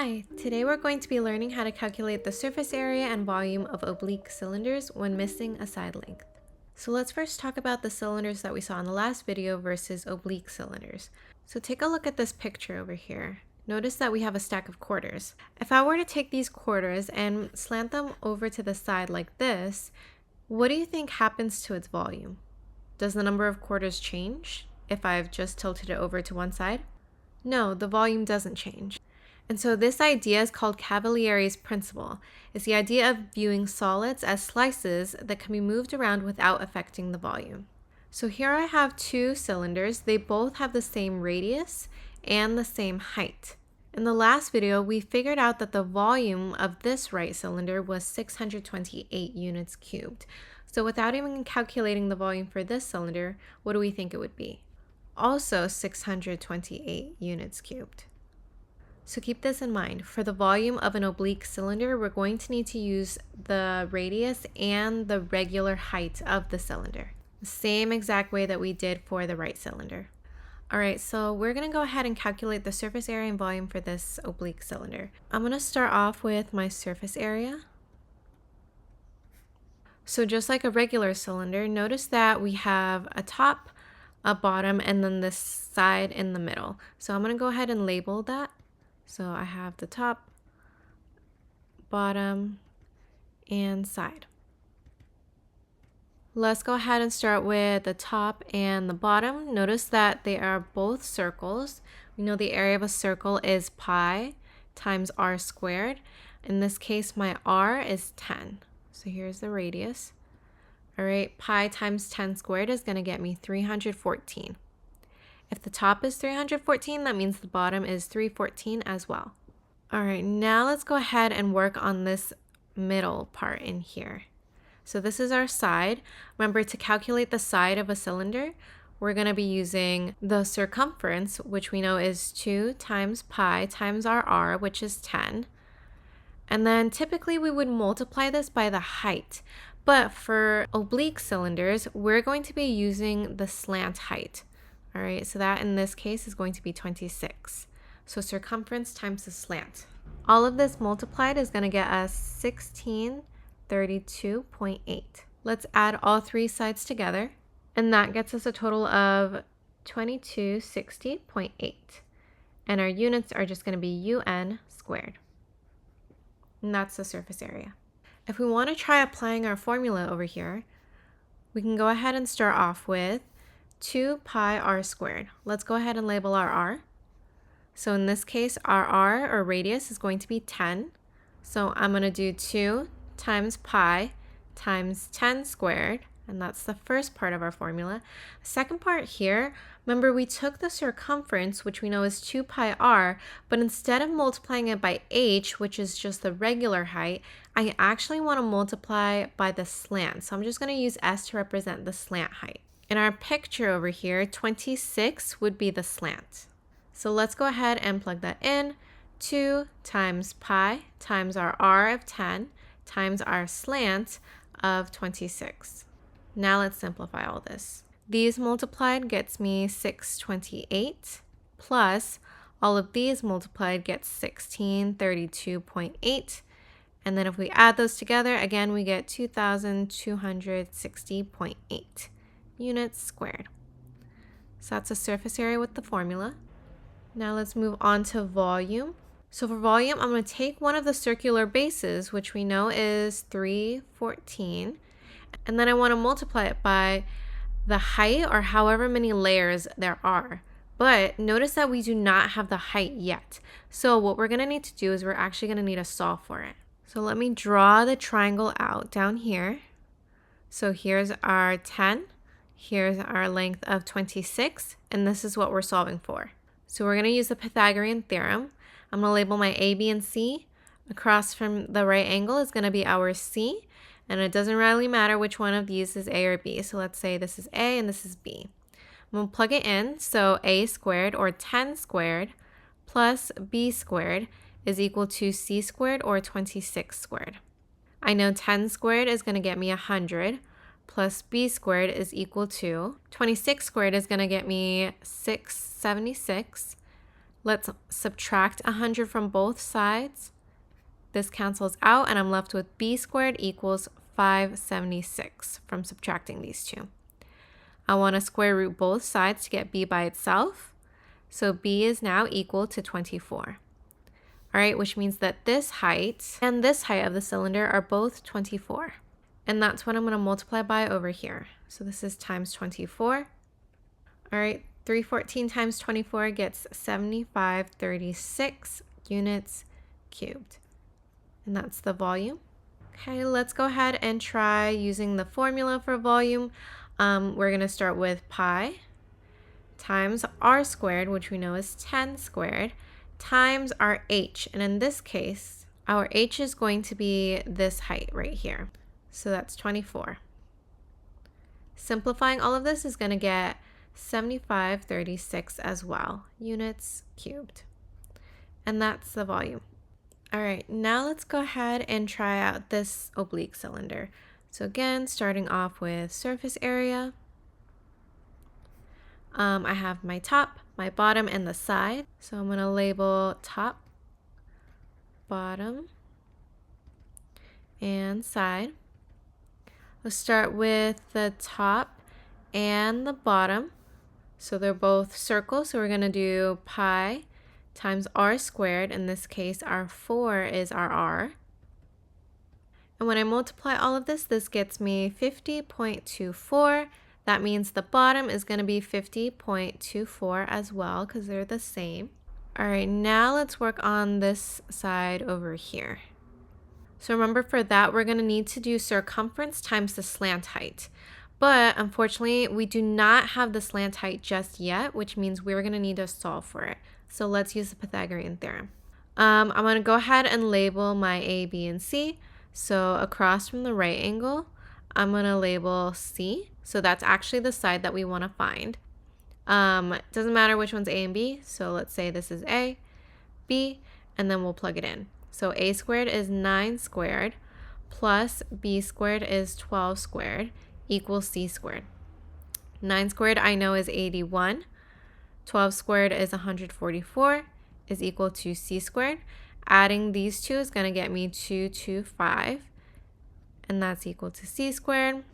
Hi, today we're going to be learning how to calculate the surface area and volume of oblique cylinders when missing a side length. So let's first talk about the cylinders that we saw in the last video versus oblique cylinders. So take a look at this picture over here. Notice that we have a stack of quarters. If I were to take these quarters and slant them over to the side like this, what do you think happens to its volume? Does the number of quarters change if I've just tilted it over to one side? No, the volume doesn't change. And so this idea is called Cavalieri's principle. It's the idea of viewing solids as slices that can be moved around without affecting the volume. So here I have two cylinders. They both have the same radius and the same height. In the last video, we figured out that the volume of this right cylinder was 628 units cubed. So without even calculating the volume for this cylinder, what do we think it would be? Also 628 units cubed. So keep this in mind. For the volume of an oblique cylinder, we're going to need to use the radius and the regular height of the cylinder. The same exact way that we did for the right cylinder. Alright, so we're going to go ahead and calculate the surface area and volume for this oblique cylinder. I'm going to start off with my surface area. So just like a regular cylinder, notice that we have a top, a bottom, and then this side in the middle. So I'm going to go ahead and label that. So I have the top, bottom, and side. Let's go ahead and start with the top and the bottom. Notice that they are both circles. We know the area of a circle is pi times r squared. In this case, my r is 10. So here's the radius. All right, pi times 10 squared is going to get me 314. If the top is 314, that means the bottom is 314 as well. All right, now let's go ahead and work on this middle part in here. So this is our side. Remember, to calculate the side of a cylinder, we're going to be using the circumference, which we know is 2 times pi times our r, which is 10. And then typically we would multiply this by the height. But for oblique cylinders, we're going to be using the slant height. All right, so that in this case is going to be 26. So circumference times the slant. All of this multiplied is going to get us 1632.8. Let's add all three sides together, and that gets us a total of 2260.8. And our units are just going to be UN squared. And that's the surface area. If we want to try applying our formula over here, we can go ahead and start off with 2 pi r squared. Let's go ahead and label our r. So in this case, our r, or radius, is going to be 10. So I'm going to do 2 times pi times 10 squared, and that's the first part of our formula. The second part here, remember we took the circumference, which we know is 2 pi r, but instead of multiplying it by h, which is just the regular height, I actually want to multiply by the slant. So I'm just going to use s to represent the slant height. In our picture over here, 26 would be the slant. So let's go ahead and plug that in. 2 times pi times our r of 10 times our slant of 26. Now let's simplify all this. These multiplied gets me 628 plus all of these multiplied gets 1632.8. And then if we add those together, again, we get 2260.8. units squared. So that's a surface area with the formula. Now let's move on to volume. So for volume, I'm going to take one of the circular bases, which we know is 314, and then I want to multiply it by the height, or however many layers there are. But notice that we do not have the height yet. So what we're going to need to do is we're actually going to need to solve for it. So let me draw the triangle out down here. So here's our 10. Here's our length of 26, and this is what we're solving for. So we're going to use the Pythagorean theorem. I'm going to label my A, B, and C. Across from the right angle is going to be our C, and it doesn't really matter which one of these is A or B. So let's say this is A and this is B. I'm going to plug it in. So A squared, or 10 squared, plus B squared is equal to C squared, or 26 squared. I know 10 squared is going to get me 100. Plus b squared is equal to 26 squared is going to get me 676. Let's subtract 100 from both sides. This cancels out, and I'm left with b squared equals 576 from subtracting these two. I want to square root both sides to get b by itself. So b is now equal to 24. All right, which means that this height and this height of the cylinder are both 24. And that's what I'm going to multiply by over here. So this is times 24. All right, 314 times 24 gets 7536 units cubed. And that's the volume. Okay, let's go ahead and try using the formula for volume. We're going to start with pi times r squared, which we know is 10 squared, times our h. And in this case, our h is going to be this height right here. So that's 24. Simplifying all of this is going to get 7536 as well, units cubed. And that's the volume. All right, now let's go ahead and try out this oblique cylinder. So again, starting off with surface area. I have my top, my bottom, and the side. So I'm going to label top, bottom, and side. Let's start with the top and the bottom. So they're both circles, so we're going to do pi times r squared. In this case, our 4 is our r. And when I multiply all of this, this gets me 50.24. That means the bottom is going to be 50.24 as well, because they're the same. All right, now let's work on this side over here. So remember, for that, we're going to need to do circumference times the slant height. But unfortunately, we do not have the slant height just yet, which means we're going to need to solve for it. So let's use the Pythagorean theorem. I'm going to go ahead and label my A, B, and C. So across from the right angle, I'm going to label C. So that's actually the side that we want to find. Doesn't matter which one's A and B. So let's say this is A, B, and then we'll plug it in. So a squared is 9 squared plus b squared is 12 squared equals c squared. 9 squared I know is 81. 12 squared is 144 is equal to c squared. Adding these two is going to get me 225, and that's equal to c squared.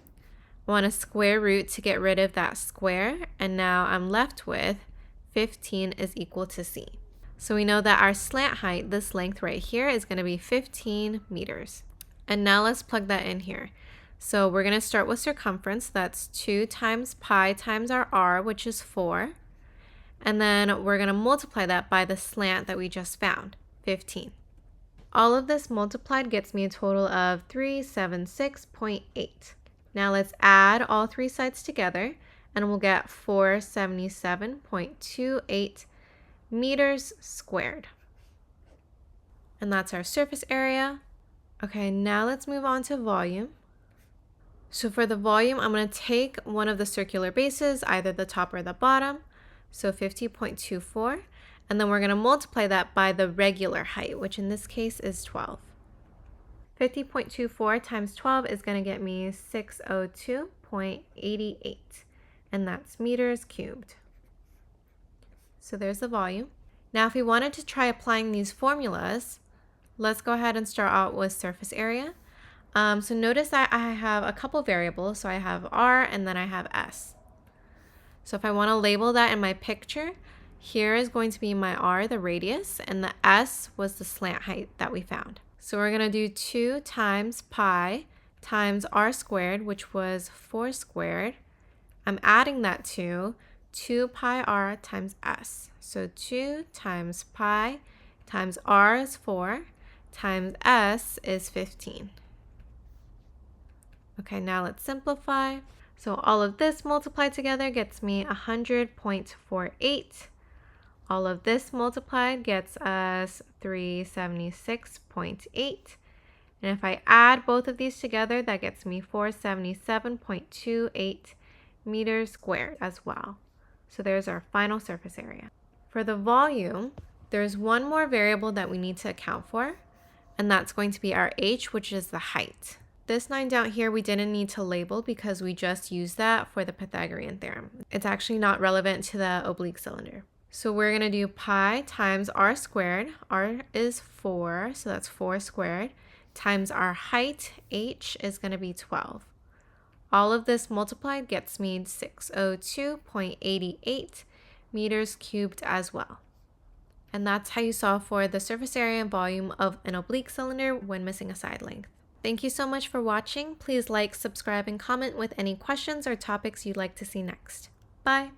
I want to square root to get rid of that square, and now I'm left with 15 is equal to c. So we know that our slant height, this length right here, is going to be 15 meters. And now let's plug that in here. So we're going to start with circumference. That's 2 times pi times our r, which is 4. And then we're going to multiply that by the slant that we just found, 15. All of this multiplied gets me a total of 376.8. Now let's add all three sides together, and we'll get 477.28 meters squared. And that's our surface area. Okay, now let's move on to volume. So for the volume, I'm going to take one of the circular bases, either the top or the bottom, so 50.24, and then we're going to multiply that by the regular height, which in this case is 12. 50.24 times 12 is going to get me 602.88, and that's meters cubed. So there's the volume. Now if we wanted to try applying these formulas, let's go ahead and start out with surface area. So notice that I have a couple variables. So I have r and then I have s. So if I want to label that in my picture, here is going to be my r, the radius, and the s was the slant height that we found. So we're going to do 2 times pi times r squared, which was 4 squared. I'm adding that to 2 pi r times s. So 2 times pi times r is 4 times s is 15. Okay, now let's simplify. So all of this multiplied together gets me 100.48. All of this multiplied gets us 376.8. And if I add both of these together, that gets me 477.28 meters squared as well. So there's our final surface area. For the volume, there's one more variable that we need to account for, and that's going to be our h, which is the height. This 9 down here we didn't need to label because we just used that for the Pythagorean theorem. It's actually not relevant to the oblique cylinder. So we're going to do pi times r squared. R is 4, so that's 4 squared, times our height, h, is going to be 12. All of this multiplied gets me 602.88 meters cubed as well. And that's how you solve for the surface area and volume of an oblique cylinder when missing a side length. Thank you so much for watching. Please like, subscribe, and comment with any questions or topics you'd like to see next. Bye!